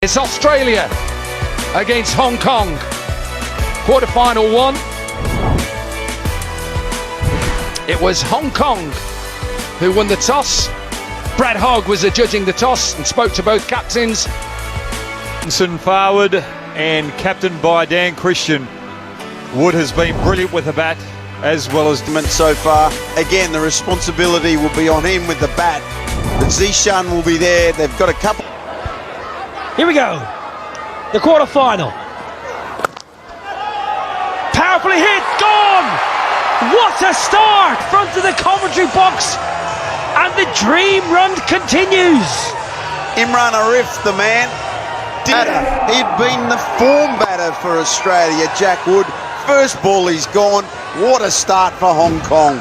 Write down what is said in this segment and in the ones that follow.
It's Australia against Hong Kong. Quarterfinal one. It was Hong Kong who won the toss. Brad Hogg was judging the toss and spoke to both captains. Forward and captained by Dan Christian. Wood has been brilliant with the bat as well as so far. Again, the responsibility will be on him with the bat. But Zishan will be there. They've got a couple. Here we go. The quarterfinal. Powerfully hit. Gone. What a start. Front of the commentary box. And the dream run continues. Imran Arif, the man. He'd been the form batter for Australia, Jack Wood. First ball he's gone. What a start for Hong Kong.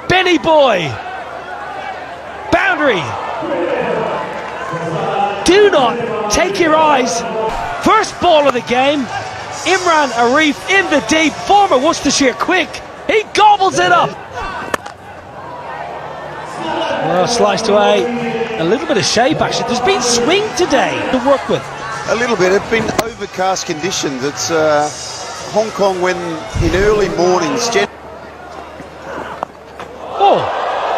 Benny Boy. Boundary. Do not take your eyes. First ball of the game. Imran Arif in the deep. Former Worcestershire quick. He gobbles it up. Well, sliced away. A little bit of shape actually. There's been swing today to work with. A little bit. It's been overcast conditions. It's Hong Kong when in early mornings. Oh,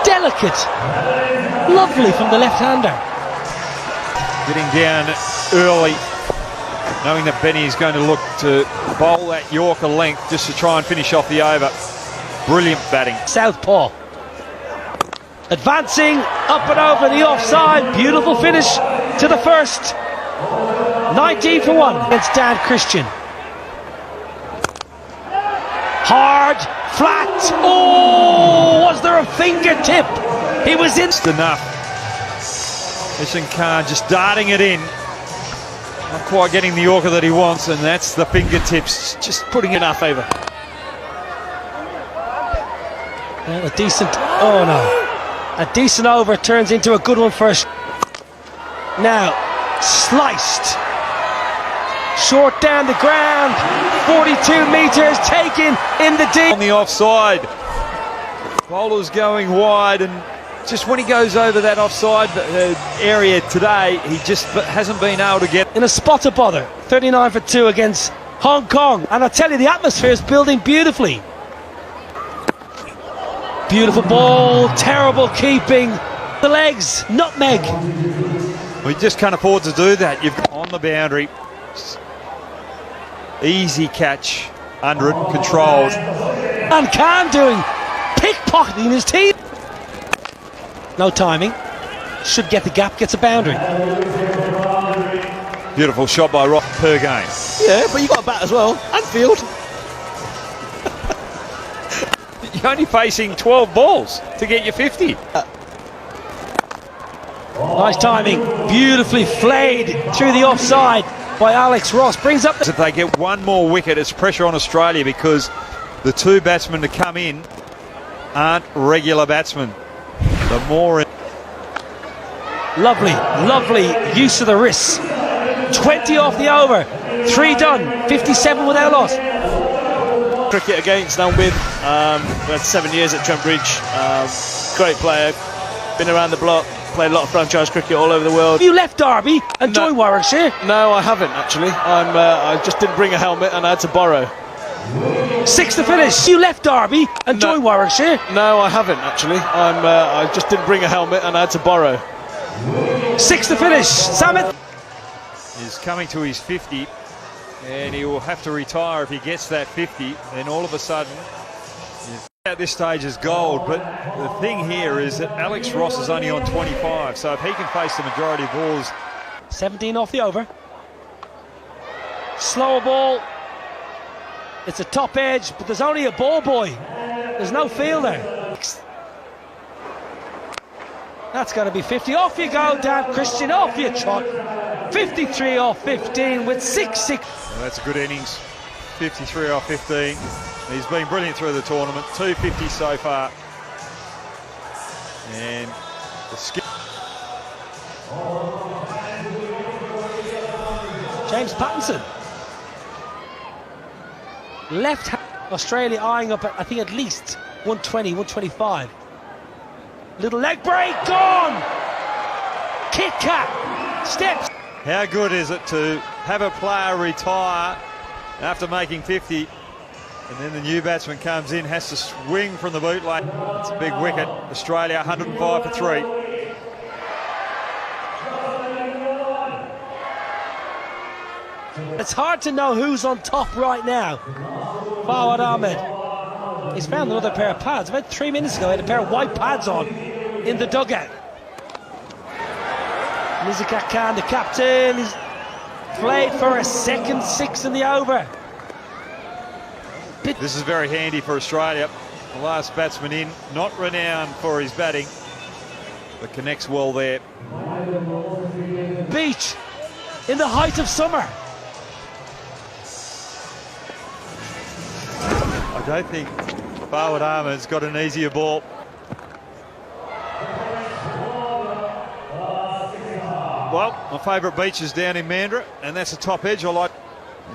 delicate. Lovely from the left-hander. getting down early, knowing that Benny is going to look to bowl that Yorker length just to try and finish off the over. Brilliant batting. Southpaw. Advancing, up and over the offside. Beautiful finish to the first. 19 for 1 against Dan Christian. Hard, flat. Oh, was there a fingertip? He was in. Enough. Ishan Khan just darting it in. Not quite getting the Yorker that he wants, and that's the fingertips. Just putting it in our favour. Well, a decent. Oh no. A decent over turns into a good one for us. Now, sliced. Short down the ground. 42 metres taken in the deep. On the offside. Bowler's going wide, and just when he goes over that offside area today, he just hasn't been able to get. In a spot to bother. 39 for 2 against Hong Kong. And I tell you, the atmosphere is building beautifully. Beautiful ball, terrible keeping. The legs, nutmeg. We just can't afford to do that. You've got on the boundary. Easy catch, under it, controlled. And Khan doing pickpocketing his team. No timing. Should get the gap, gets a boundary. Beautiful shot by Rock per game. Yeah, but you got a bat as well. And field. You're only facing 12 balls to get your 50. Nice timing. Beautifully flayed through the offside by Alex Ross. Brings up the... If they get one more wicket, it's pressure on Australia because the two batsmen to come in aren't regular batsmen. The more... Lovely, lovely use of the wrists. 20 off the over. 3 done. 57 without loss. Cricket against now with. We had 7 years at Trent Bridge. Great player. Been around the block. Played a lot of franchise cricket all over the world. You left Derby and joined Warwickshire? No, I haven't actually. I just didn't bring a helmet and I had to borrow. 6 to finish. You left Derby and joined Warwickshire? No, I haven't actually. I just didn't bring a helmet and I had to borrow. 6 to finish. Samit is coming to his 50, and he will have to retire if he gets that 50. Then all of a sudden, at this stage is gold. But the thing here is that Alex Ross is only on 25, so if he can face the majority of balls. 17 off the over. Slower ball. It's a top edge, but there's only a ball boy. There's no fielder. That's going to be 50. Off you go, Dan Christian. Off you trot. 53 off 15 with 6-6. Well, that's a good innings. 53 off 15. He's been brilliant through the tournament. 250 so far. And the skip. James Pattinson. Left hand. Australia eyeing up, I think, at least 120, 125. Little leg break, gone! Kit Kat, steps. How good is it to have a player retire after making 50, and then the new batsman comes in, has to swing from the boot lane. It's a big wicket. Australia 105 for 3. It's hard to know who's on top right now. Fawad Ahmed. He's found another pair of pads. About 3 minutes ago, he had a pair of white pads on in the dugout. Nizakat Khan, the captain, he's played for a second 6 in the over. This is very handy for Australia. The last batsman in, not renowned for his batting, but connects well there. Beach in the height of summer. I don't think Fawad Ahmed's got an easier ball. Well, my favourite beach is down in Mandurah, and that's a top edge I like.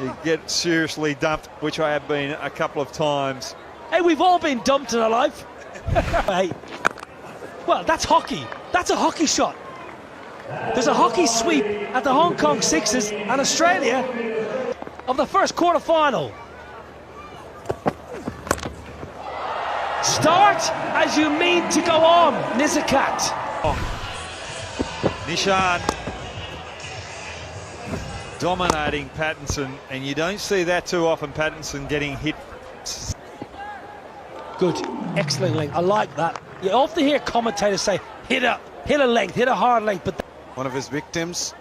You get seriously dumped, which I have been a couple of times. Hey, we've all been dumped in our life. Hey, well, that's hockey. That's a hockey shot. There's a hockey sweep at the Hong Kong Sixers and Australia of the first quarter-final. Start as you mean to go on, Nizakat. Nishan dominating Pattinson, and you don't see that too often, Pattinson getting hit. Good, excellent length. I like that. You often hear commentators say, hit a length, hit a hard length, but one of his victims.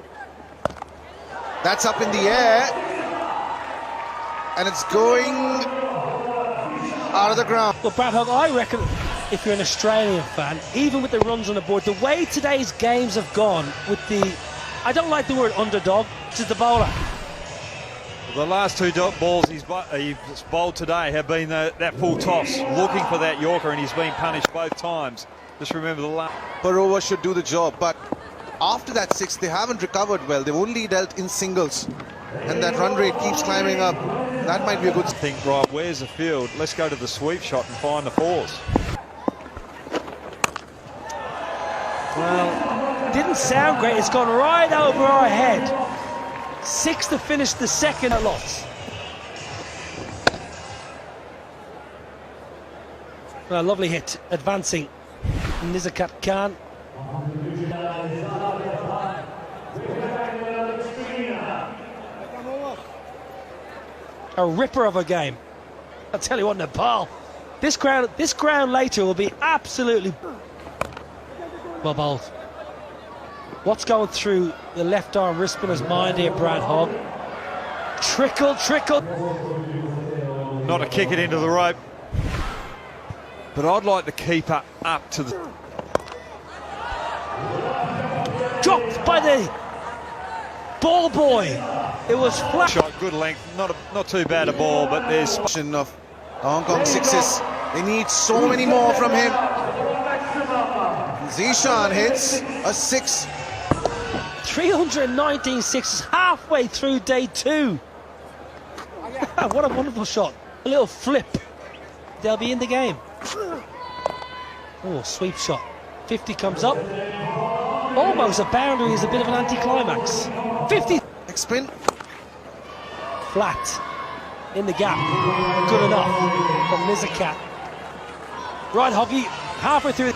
That's up in the air, and it's going out of the ground. well, Brad Hogg, I reckon if you're an Australian fan, even with the runs on the board, the way today's games have gone with the, I don't like the word underdog, which is the bowler. The last 2 balls he's bowled today have been that full toss, looking for that Yorker, and he's been punished both times. Just remember the last. Per over should do the job, but after that 6, they haven't recovered well. They've only dealt in singles, and that run rate keeps climbing up. That might be a good Think, right, where's the field? Let's go to the sweep shot and find the 4s. Well, didn't sound great. It's gone right over our head. 6 to finish the second loss. Well, lovely hit, advancing. Nizakat Khan. A ripper of a game. I'll tell you what, Nepal. This ground later will be absolutely well bowled. What's going through the left arm wrist spinner's mind here, Brad Hogg? Trickle. Not to kick it into the rope, but I'd like the keeper up to the. Dropped by the ball boy. It was flat. Shot, good length, not too bad a ball, but there's. of the Hong Kong Sixes. They need so many more from him. Zishan hits a 6. 319 sixes halfway through day 2. What a wonderful shot. A little flip. They'll be in the game. Oh, sweep shot. 50 comes up. Almost a boundary is a bit of an anticlimax. 50. Next spin. Flat. In the gap. Good enough from Nizakat. Right, Hoggy. Halfway through.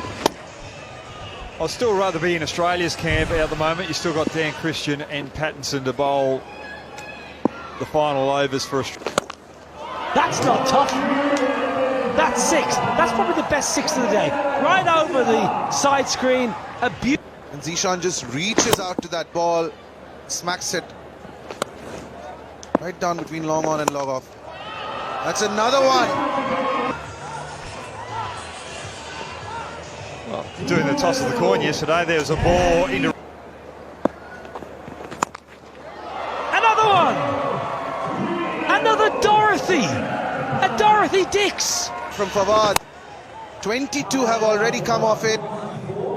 I'd still rather be in Australia's camp at the moment. You still got Dan Christian and Pattinson to bowl the final overs for Australia. That's not tough. That's 6. That's probably the best 6 of the day. Right over the side screen. A beautiful. And Zishan just reaches out to that ball, smacks it right down between long on and long off. That's another one. Well, doing the toss of the coin yesterday, there was a ball into. Another one. Another Dorothy. A Dorothy Dix. From Fawad. 22 have already come off it.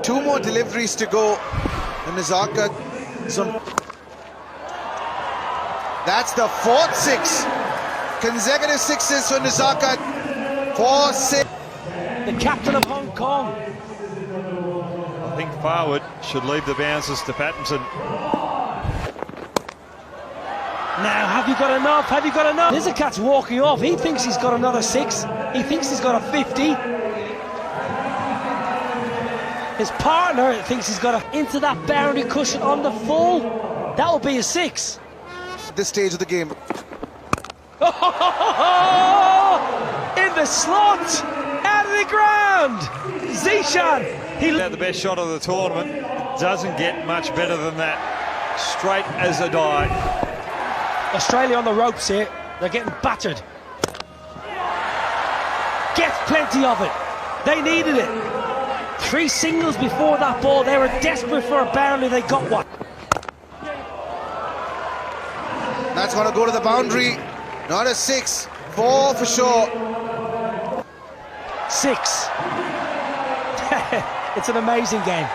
2 more deliveries to go. And Nizakat. That's the 4th 6 Consecutive sixes for Nizaka. 4-6. The captain of Hong Kong. I think Farwood should leave the bounces to Pattinson. Now, have you got enough? Have you got enough? Nizakat's walking off. He thinks he's got another 6. He thinks he's got a 50. His partner thinks he's got into that boundary cushion on the full. That will be a 6. This stage of the game. In the slot, out of the ground. Zishan. He Had the best shot of the tournament. Doesn't get much better than that. Straight as a die. Australia on the ropes here. They're getting battered. Gets plenty of it. They needed it. 3 singles before that ball. They were desperate for a boundary. They got one. That's going to go to the boundary. Not a 6. 4 for sure. 6. It's an amazing game.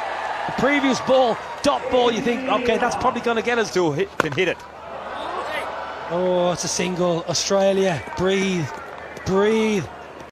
The previous ball, dot ball, you think, okay, that's probably going to get us. Still can hit it. Oh, it's a single. Australia, breathe, breathe.